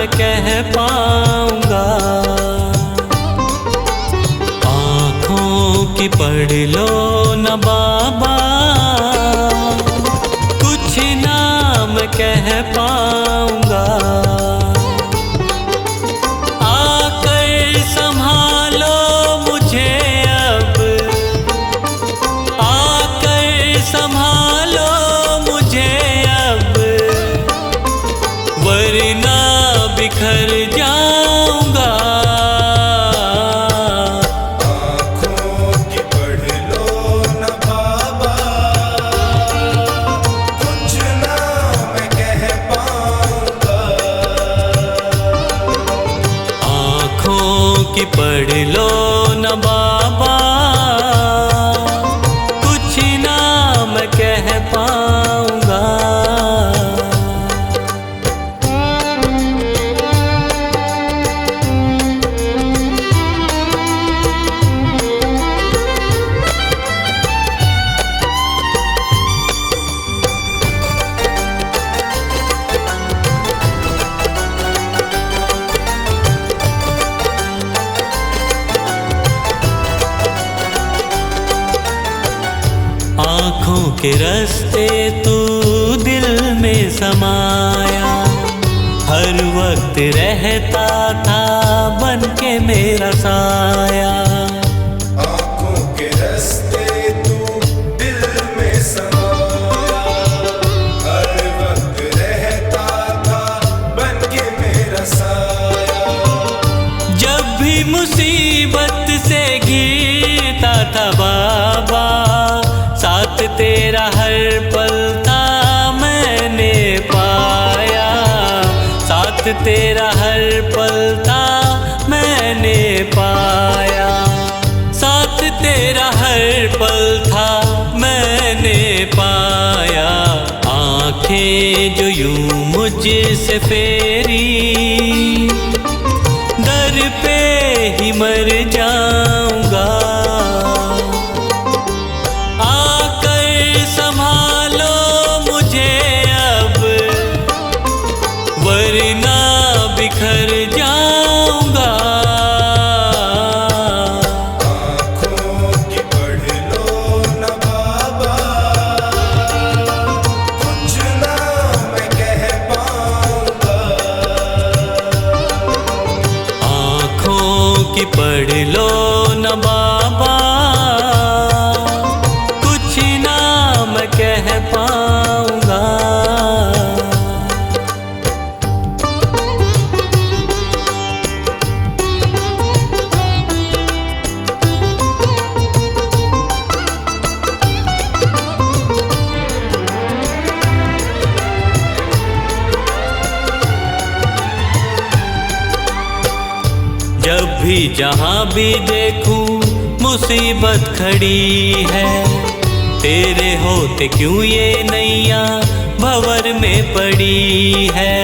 मैं कह पाऊंगा। आँखों की पढ़ लो न बाबा, कुछ ना मैं कह पाऊंगा। आकर संभालो मुझे अब, आकर संभालो मुझे अब, वरना बिखर जाऊंगा। आँखों की पढ़ लो न बाबा, कुछ ना मैं कह पाऊंगा। आँखों की पढ़ लो न बाबा, कुछ ना मैं कह पाऊंगा। आँखों के रास्ते तू दिल में समाया, हर वक्त रहता था बन के मेरा साया। आँखों के रास्ते तू दिल में समाया, हर वक्त रहता था बन के मेरा साया। जब भी मुसीबत से घिरता था बाबा, साथ तेरा हर पल था मैंने पाया। साथ तेरा हर पल था मैंने पाया। साथ तेरा हर पल था मैंने पाया। आंखें जो यूं मुझसे फेरी, दर पे ही मर जाऊंगा। आकर संभालो मुझे अब, वरना बिखर जाऊंगा। आँखों की पढ़ लो न बाबा, कुछ ना मैं कह पाऊंगा। आँखों की पढ़ लो न बाबा, कुछ ना मैं कह पाऊंगा। जब भी जहाँ भी देखूं मुसीबत खड़ी है, तेरे होते क्यों ये नैया भंवर में पड़ी है।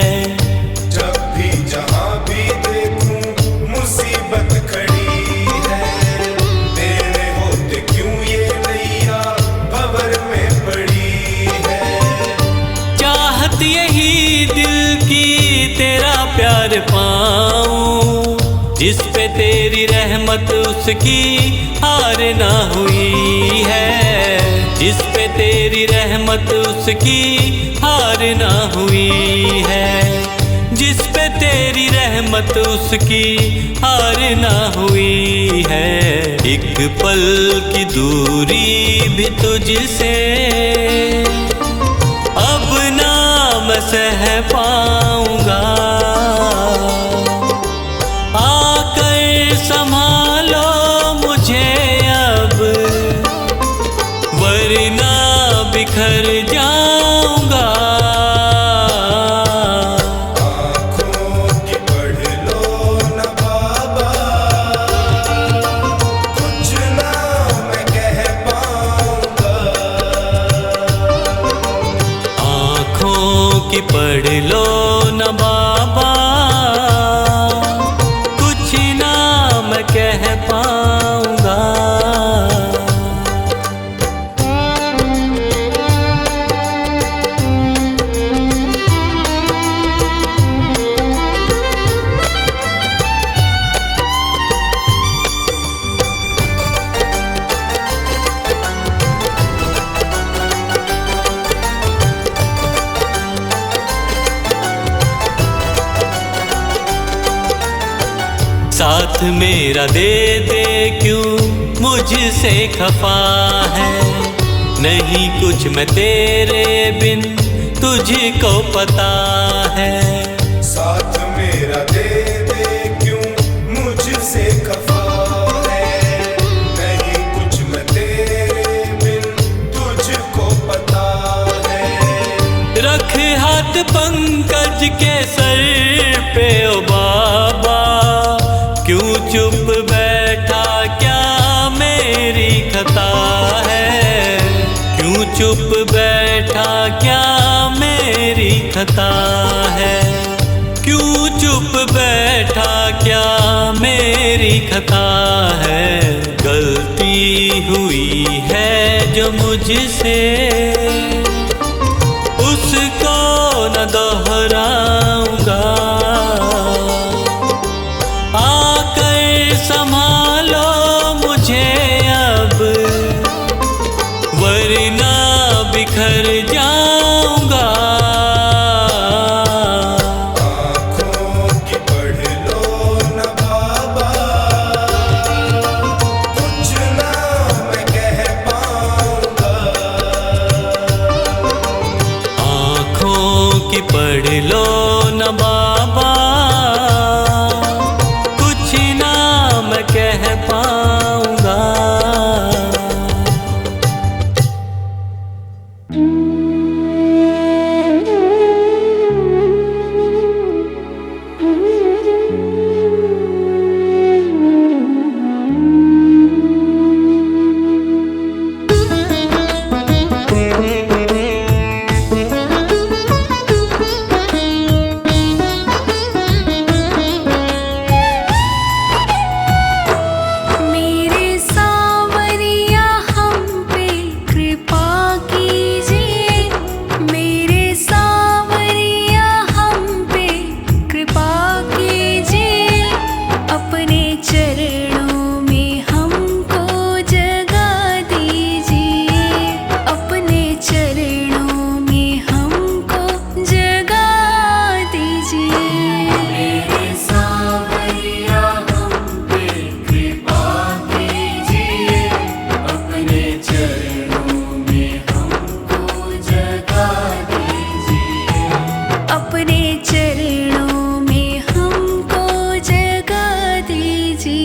जब भी जहाँ भी देखूं मुसीबत खड़ी है, तेरे होते क्यों ये नैया भंवर में पड़ी है। चाहत यही दिल की तेरा प्यार पाऊं, जिस पे तेरी रहमत उसकी हार ना हुई है। जिस पे तेरी रहमत उसकी हार ना हुई है। जिस पे तेरी रहमत उसकी हार ना हुई है। एक पल की दूरी भी तुझसे अब ना मैं सह पाऊंगा। आकर संभालो मुझे अब, वरना बिखर जाऊंगा। आँखों की पढ़ लो न बाबा, कुछ ना मैं कह पाऊंगा। आँखों की पढ़ लो न बाबा, कुछ ना मैं कह पाऊंगा। साथ मेरा दे दे क्यों मुझसे खफा है, नहीं कुछ मैं तेरे बिन तुझको पता है। साथ मेरा दे दे क्यों मुझसे खफा है, नहीं कुछ मैं तेरे बिन तुझको पता है। रख हाथ पंकज के सर पे ओ बाबा, क्यों चुप बैठा क्या मेरी खता है, क्यों चुप बैठा क्या मेरी खता है, क्यों चुप बैठा क्या मेरी खता है। गलती हुई है जो मुझसे उसको न दोहराऊंगा, आकर संभालो मुझे अब वरना बिखर जाऊंगा। आँखों की पढ़ लो न बाबा, कुछ ना मैं कह पाऊंगा। आँखों की पढ़ लो न बाबा, कुछ ना मैं कह पाऊंगा। मेरे सांवरिया हम पे कृपा कीजिए, मेरे सांवरिया हम पे कृपा कीजिए, अपने चरणों में हमको जगा दीजिए, अपने चरणों में हमको जगा दीजिए। मेरे सांवरिया हम पे कृपा कीजिए, अपने चरणों में हमको जगा दीजिए, अपने चरणों में हमको जगा दीजिए।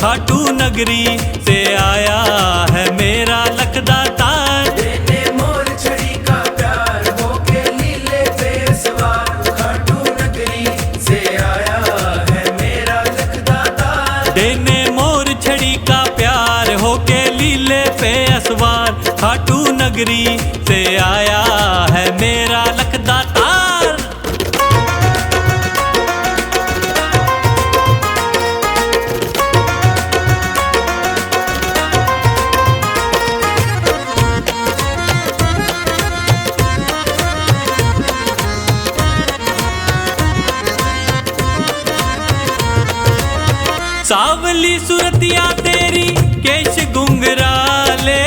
खाटू नगरी से आया है मेरा लखदातार। देने मोर छड़ी का प्यार होके लीले पे सवार, खाटू नगरी से आया है मेरा लखदातार। देने मोर छड़ी का प्यार होके लीले पे असवार, खाटू नगरी से आया है मेरा लखदातार। सावली सुरतिया तेरी केश गुंगराले,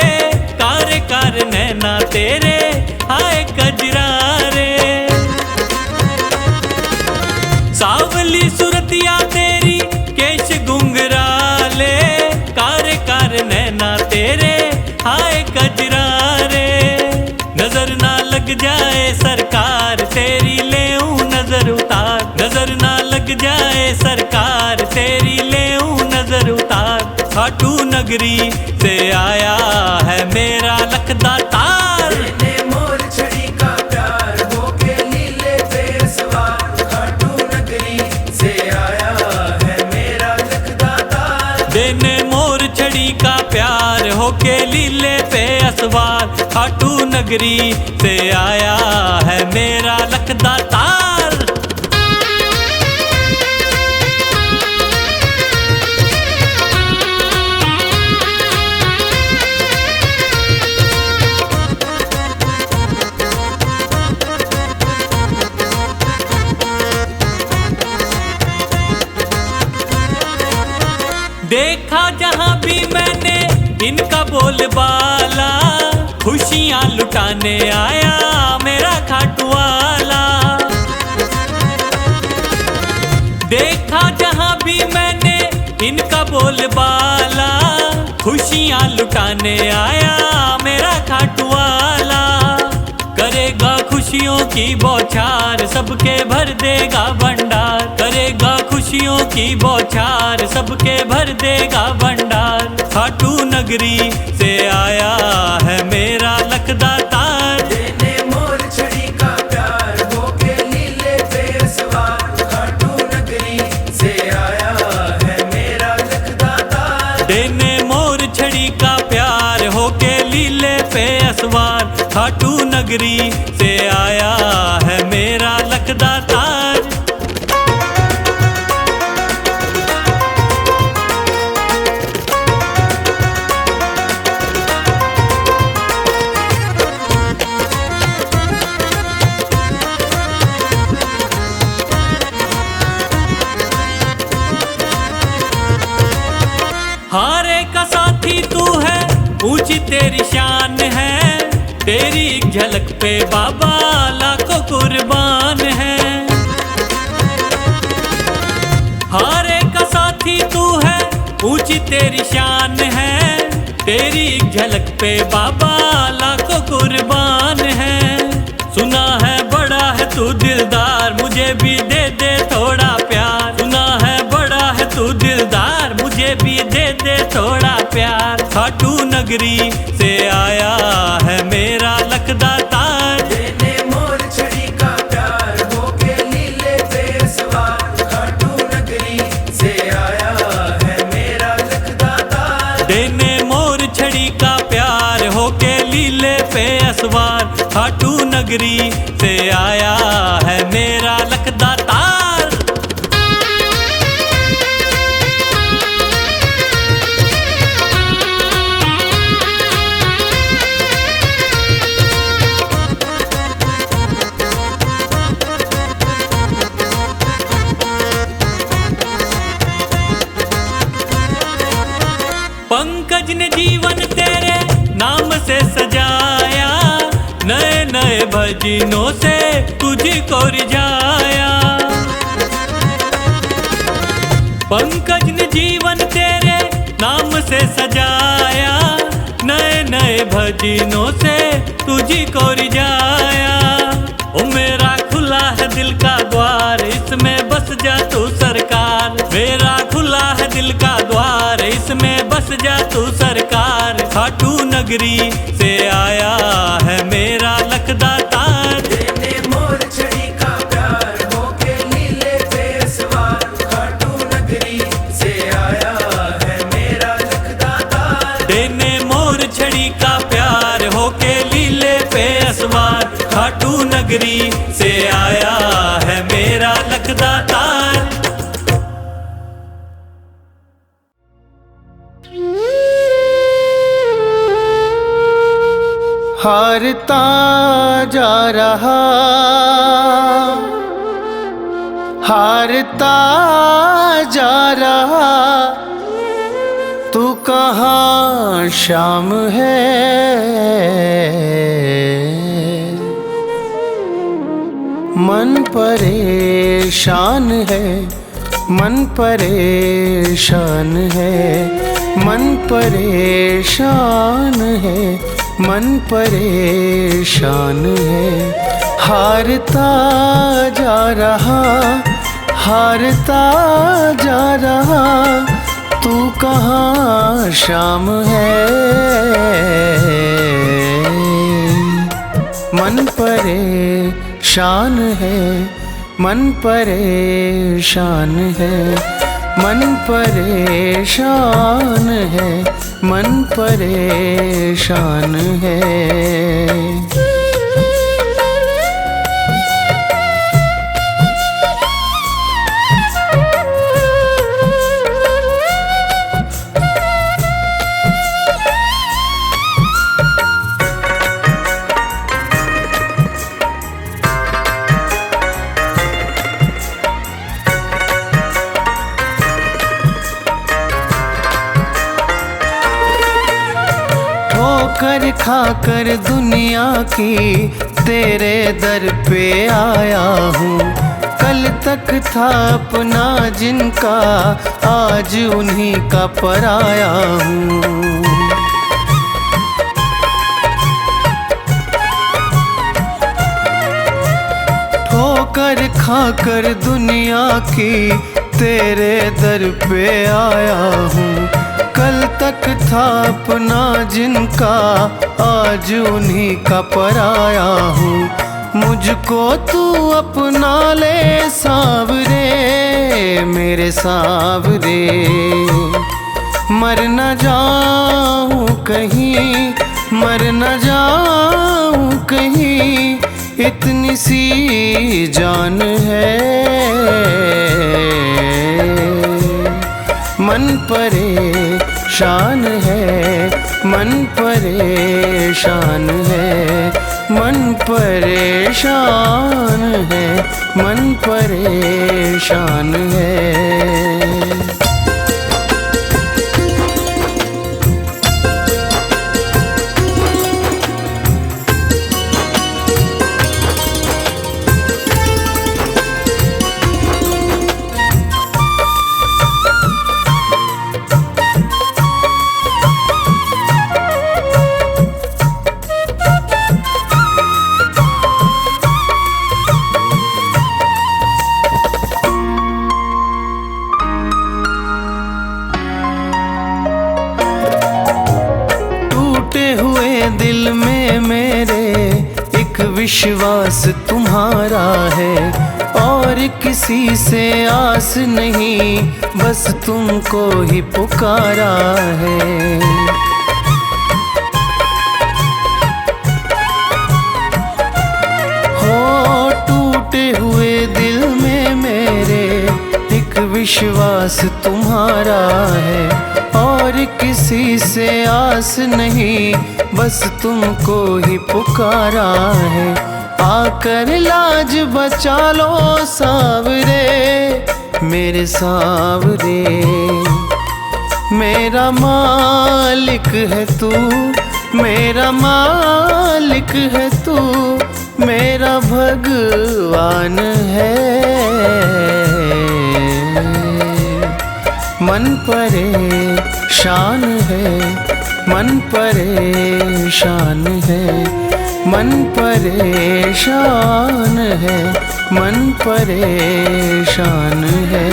कार कार नैना तेरे हाय कजरारे। सावली सुरतिया तेरी केश गुंगराले, कार कार नैना तेरे हाय कजरारे। नजर ना लग जाए सरकार तेरी लेऊं नजर उतार, नजर ना लग जाए सरकार तेरी लेऊं नजर उतार। खाटू नगरी से आया है मेरा लखदातार। देने मोर छड़ी का प्यार होके लीले पे सवार, खाटू नगरी से आया है मेरा लखदातार। देने मोर छड़ी का प्यार होके लीले पे असवार, खाटू नगरी से आया है मेरा लखदातार। देखा जहां भी मैंने इनका बोलबाला, खुशियां लुटाने आया मेरा खाटू वाला। देखा जहां भी मैंने इनका बोलबाला, खुशियां लुटाने आया मेरा खाटू वाला। करेगा खुशियों की बौछार सबके भर देगा भंडार, करेगा खुशियों की बौछार सबके भर देगा भंडार। खाटू नगरी से आया है मेरा लखदातार। देने मोर छड़ी का प्यार होके लीले पे सवार, खाटू नगरी से आया है मेरा लखदातार। देने मोर छड़ी का प्यार होके लीले पे असवार, खाटू नगरी से आया है मेरा लखदातार। हारे का साथी तू है, ऊंची तेरी शान है, तेरी एक झलक पे बाबा लाखों कुर्बान है। हारे का साथी तू है, ऊंची तेरी शान है, तेरी एक झलक पे बाबा लाखों कुर्बान है। सुना है बड़ा है तू दिलदार, मुझे भी दे दे थोड़ा प्यार। सुना है बड़ा है तू दिलदार, मुझे भी दे दे थोड़ा प्यार। खाटू नगरी से आया है मेरा लखदातार। देने मोर छड़ी का प्यार होके लीले पे सवार, खाटू नगरी से आया है मेरा लखदातार। देने मोर छड़ी का प्यार होके लीले पे असवार, खाटू नगरी से आया है मेरा लखदातार। पंकज ने जीवन तेरे नाम से सजाया, नए नए भजनों से तुझको रिझाया। पंकज ने जीवन तेरे नाम से सजाया, नए नए भजनों से तुझको रिझाया। ओ मेरा खुला है दिल का द्वार, इसमें बस जा तू सरकार। मेरा खुला है दिल का द्वार, बस जा तू सरकार। खाटू नगरी से आया है मेरा लखदातार। देने मोर छड़ी का प्यार होके लीले पे सवार। खाटू नगरी से आया है मेरा लखदातार। देने मोर छड़ी का प्यार होके लीले पे असवार। खाटू नगरी से आया है मेरा लखदातार। हारता जा रहा, हारता जा रहा, तू कहाँ शाम है। मन परेशान है, मन परेशान है, मन परेशान है, मन परेशान है। हारता जा रहा, हारता जा रहा, तू कहाँ शाम है। मन परेशान है, मन परेशान है, मन परेशान है, मन परेशान है। ठोकर खाकर दुनिया की तेरे दर पे आया हूँ। कल तक था अपना जिनका, आज उन्हीं का पराया हूँ। ठोकर खाकर दुनिया की तेरे दर पे आया हूँ। कल तक था अपना जिनका, आज उन्हीं का पराया हूँ। मुझको तू अपना ले सावरे, मेरे सावरे। मर न जाऊं कहीं, मर न जाऊं कहीं, इतनी सी जान है। मन परेशान है, मन परेशान है, मन परेशान है, मन परेशान है। दिल में मेरे एक विश्वास तुम्हारा है, और किसी से आस नहीं, बस तुमको ही पुकारा है। हो टूटे हुए दिल में मेरे एक विश्वास तुम्हारा है, और किसी से आस नहीं, बस तुमको ही पुकारा है। आकर लाज बचा लो सावरे, मेरे सावरे। मेरा मालिक है तू, मेरा मालिक है तू, मेरा भगवान है। मन परेशान है, मन परेशान है, मन परेशान है, मन परेशान है।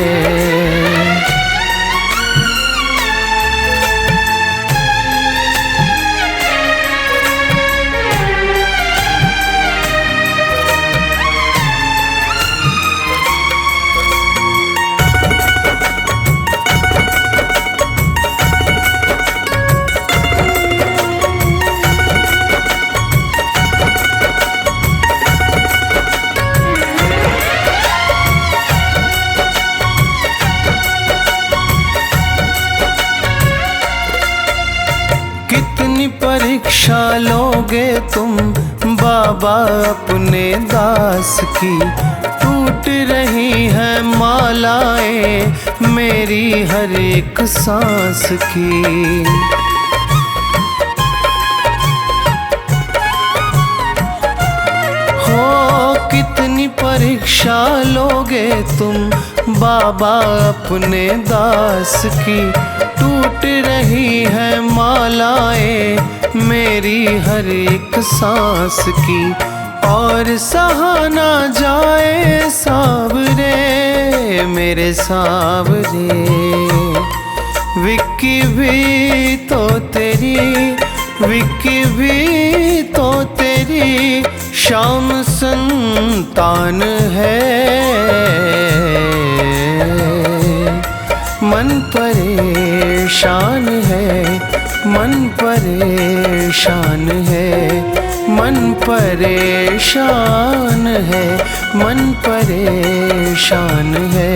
परीक्षा लोगे तुम बाबा अपने दास की। टूट रही है मालाएं मेरी हर एक सांस की। कितनी परीक्षा लोगे तुम बाबा अपने दास की। टूट रही है मालाएं मेरी हर एक सांस की। और सहा ना जाए सावरे मेरे सावरे। विक्की भी तो तेरी, विक्की भी तो तेरी श्याम संतान है। मन परेशान है, मन परेशान है, मन परेशान है, मन परेशान है।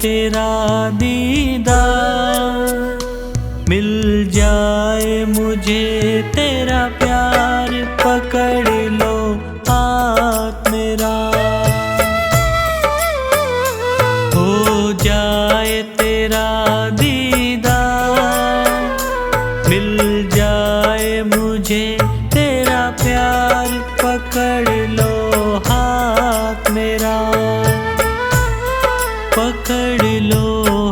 तेरा दीदार, मिल जाए मुझे तेरा प्यार, पकड़ लो हाथ मेरा। हो जाए तेरा दीदार, मिल जाए मुझे तेरा प्यार, पकड़ लो हाथ मेरा, पकड़ लो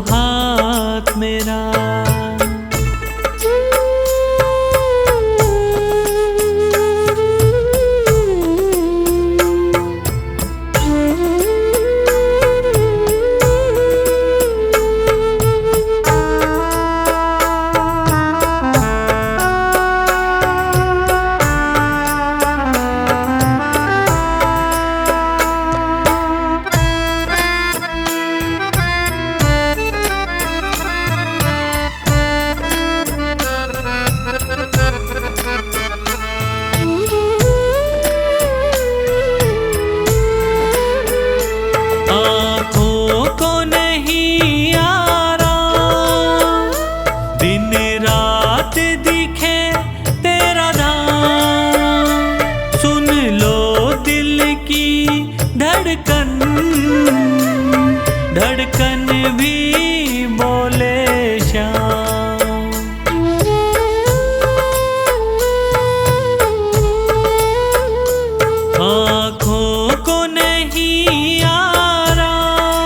हाथ मेरा। धड़कन भी बोले श्याम, आँखों को नहीं आराम,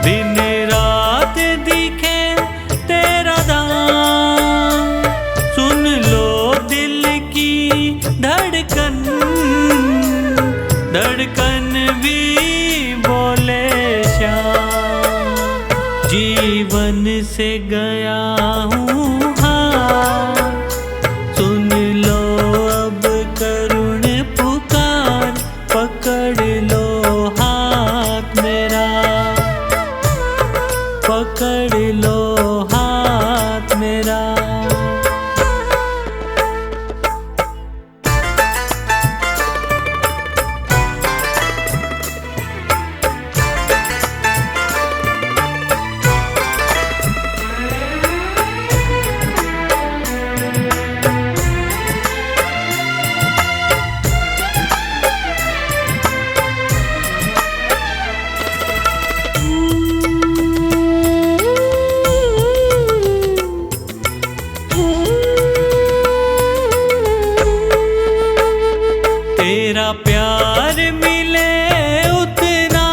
दिन रात दिखे तेरा दाम, सुन लो दिल की धड़कन, धड़कन भी बोले श्याम। जीवन से गया हूँ हार, सुन लो अब करुण पुकार, पकड़ लो हाथ मेरा, पकड़ लो हाथ मेरा। तेरा प्यार मिले उतना,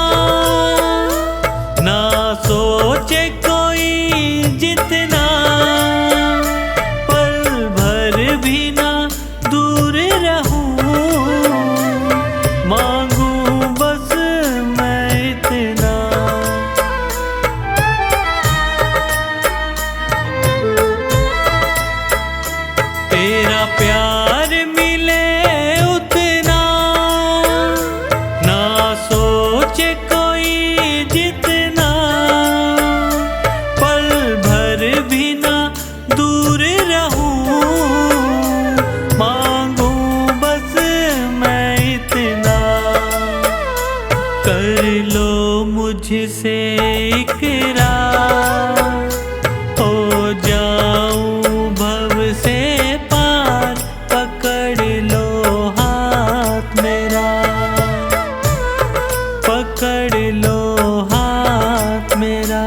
ना सोचे कोई जितना, पल भर भी ना दूर रहूं, मांगूं बस मैं इतना। तेरा प्यार मिले कोई जितना, पल भर भी ना दूर रहूं, मांगूं बस मैं इतना। कर लो मुझसे इकरार, हो जाऊं भव से पार, पकड़ लो हाथ मेरा, पकड़ लो हाथ मेरा।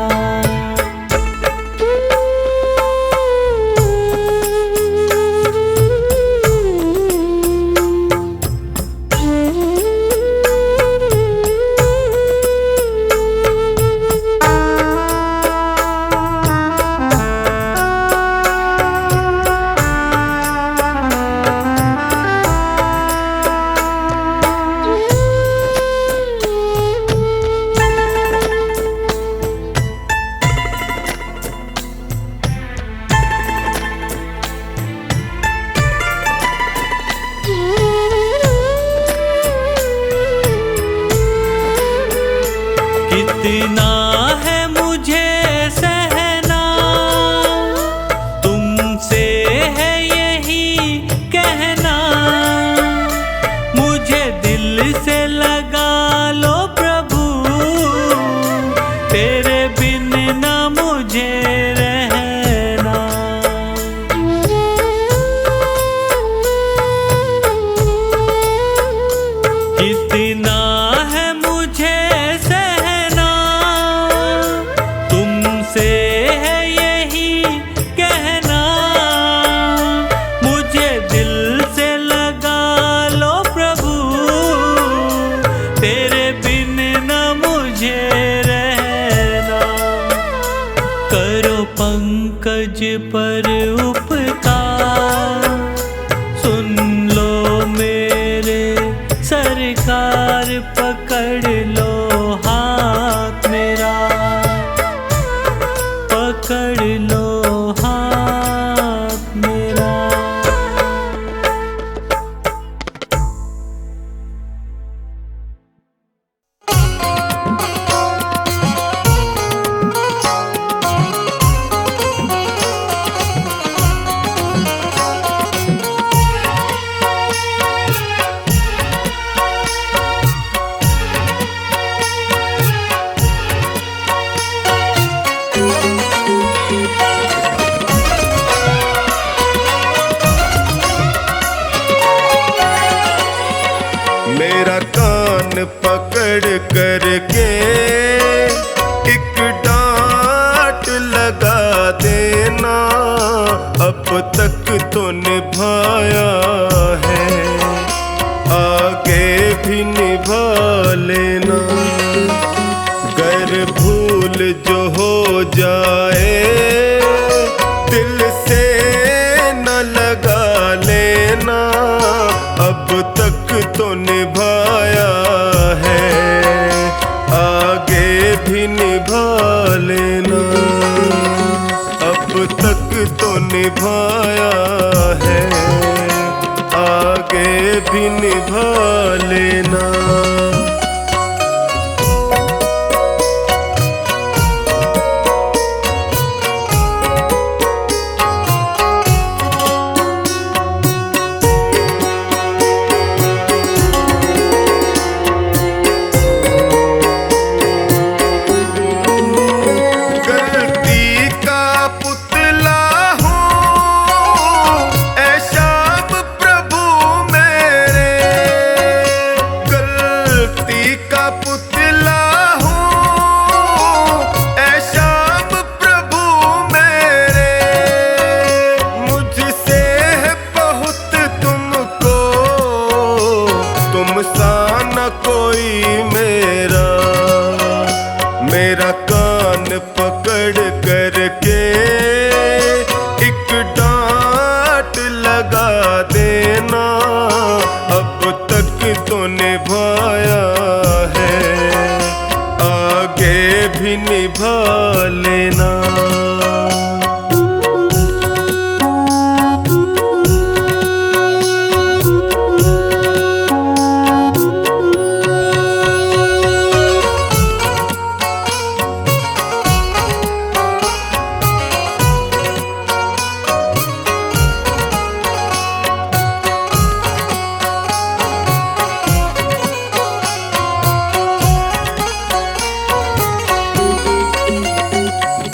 पर उपकार, सुन लो मेरे सरकार, पकड़ लो हाथ मेरा, पकड़ लो हाथ मेरा। मेरा कान पकड़ करके एक डांट लगा देना, अब तक तो निभाया है, आगे भी निभा लेना। गर भूल जो हो जाए दिल से न लगा लेना, अब तक तो निभाया है, आगे भी निभा लेना। अब तक तो निभाया है, आगे भी निभा लेना। मेरा कान पकड़ करके एक डांट लगा देना, अब तक तो निभाया है, आगे भी निभा लेना।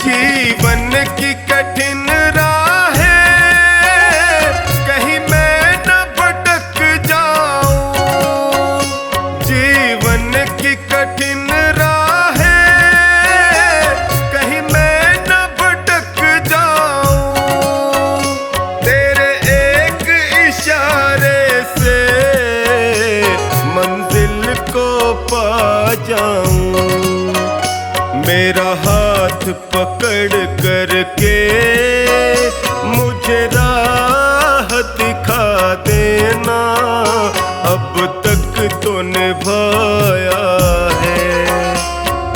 जीवन की कठिन राहें कहीं मैं न भटक जाऊं, जीवन की कठिन राहें कहीं मैं न भटक जाऊं, तेरे एक इशारे से मंजिल को पा जाऊं। मेरा हाथ पकड़ करके मुझे राह दिखा देना, अब तक तो निभाया है,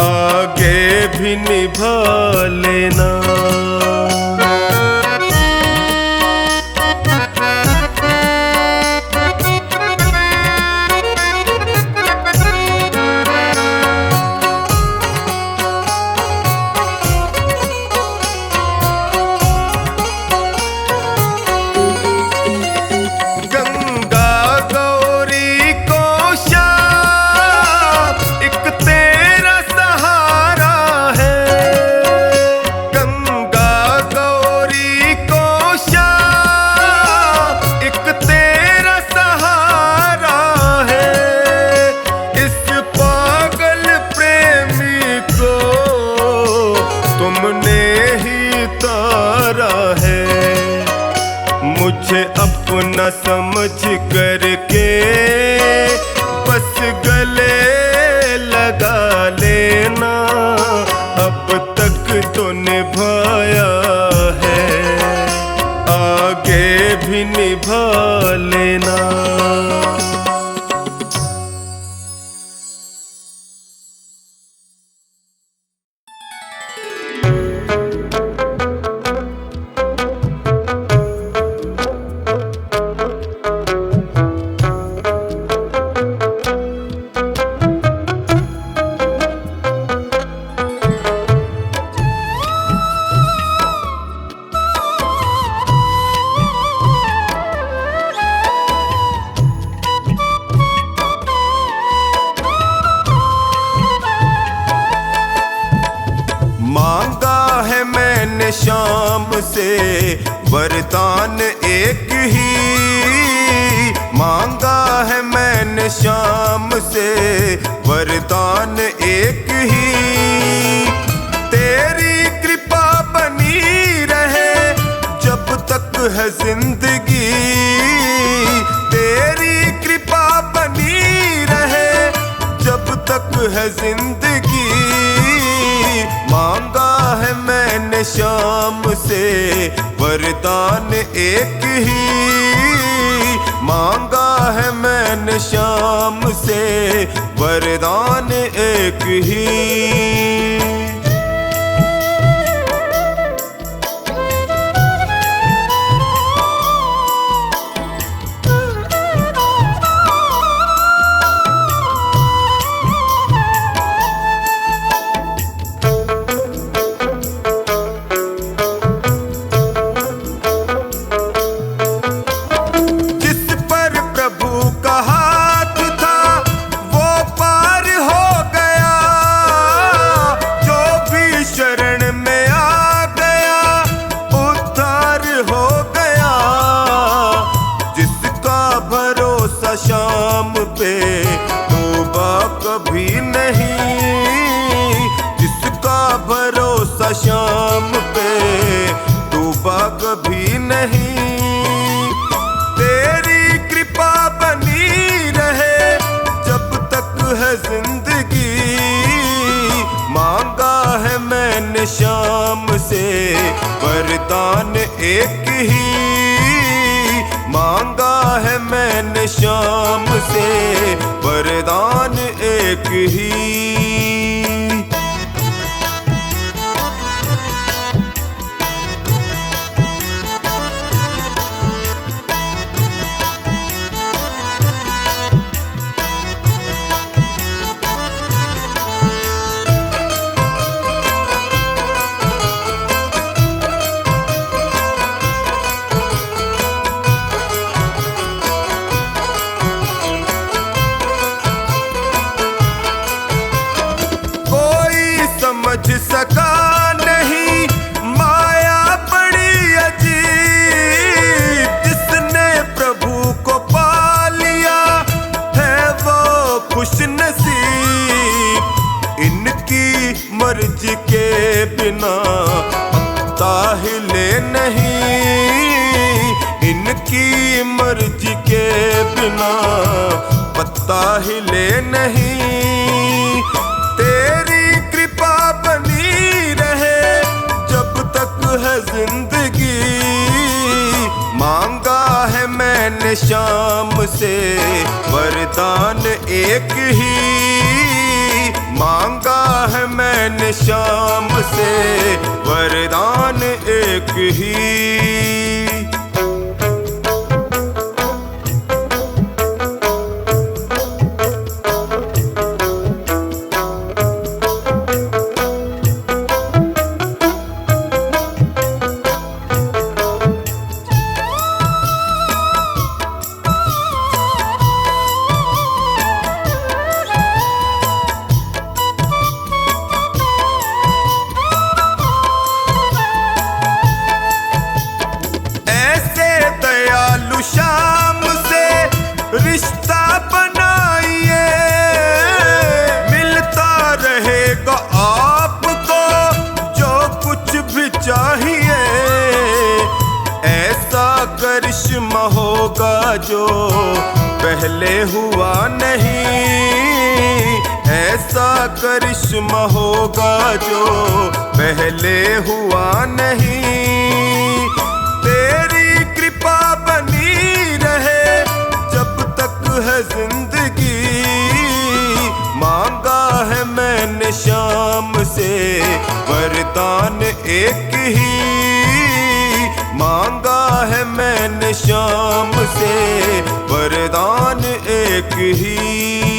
आगे भी निभा लेना। मुझे अपना समझ करके बस गले लगा लेना, अब तक तो निभाया है, के भी निभा लेना। मांगा है मैंने शाम से वरदान एक ही, मांगा है मैंने शाम से वरदान एक ही। तेरी कृपा बनी रहे जब तक है जिंदगी, तेरी कृपा बनी रहे जब तक है जिंदगी। मांगा है मैंने शाम से वरदान एक ही, मांगा है मैंने शाम से वरदान एक ही। शाम पे तौबा कभी नहीं, जिसका भरोसा शाम पे तौबा कभी नहीं। तेरी कृपा बनी रहे जब तक है जिंदगी, मांगा है मैंने शाम से वरदान एक ही, मांगा है मैंने शाम से वरदान एक ही। समझ सका नहीं माया बड़ी अजीब, जिसने प्रभु को पा लिया है वो खुश नसीब। इनकी मर्जी के बिना पत्ता हिले नहीं, इनकी मर्जी के बिना पत्ता हिले नहीं। तेरी कृपा बनी रहे जब तक है जिंदगी, मांगा है मैंने शाम से वरदान एक ही, मांगा है मैंने शाम से वरदान एक ही। शाम से रिश्ता बनाइए, मिलता रहेगा आपको जो कुछ भी चाहिए। ऐसा करिश्मा होगा जो पहले हुआ नहीं, ऐसा करिश्मा होगा जो पहले हुआ नहीं। तेरी कृपा ही मांगा है मैंने शाम से, वरदान एक ही।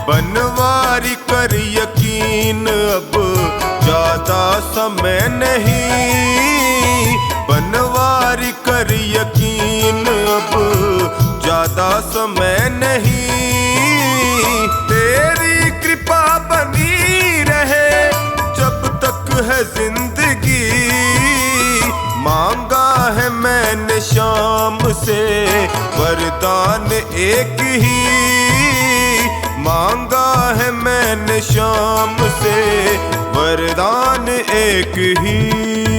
बनवारी कर यकीन अब ज्यादा समय नहीं, बनवारी कर यकीन अब ज्यादा समय नहीं। तेरी कृपा बनी रहे जब तक है जिंदगी, मांगा है मैंने शाम से वरदान एक ही, मांगा है मैंने शाम से वरदान एक ही।